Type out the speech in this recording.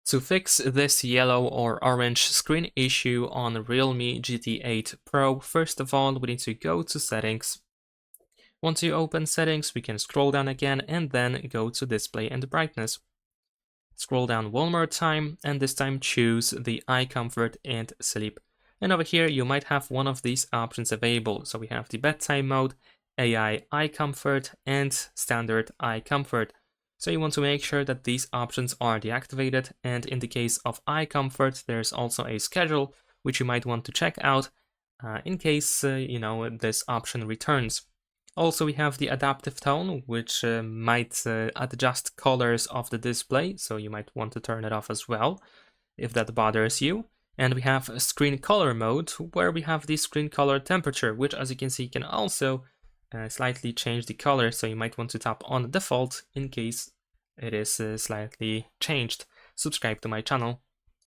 To fix this yellow or orange screen issue on Realme GT 8 Pro, first of all, we need to go to settings. Once you open settings, we can scroll down again and then go to display and brightness. Scroll down one more time and this time choose the eye comfort and sleep. And over here you might have one of these options available. So we have the bedtime mode, AI eye comfort, and standard eye comfort. So you want to make sure that these options are deactivated, and in the case of eye comfort there's also a schedule which you might want to check out in case this option returns. Also, we have the adaptive tone, which might adjust colors of the display, so you might want to turn it off as well if that bothers you. And we have a screen color mode, where we have the screen color temperature, which, as you can see, can also slightly change the color, so you might want to tap on default in case it is slightly changed. Subscribe to my channel.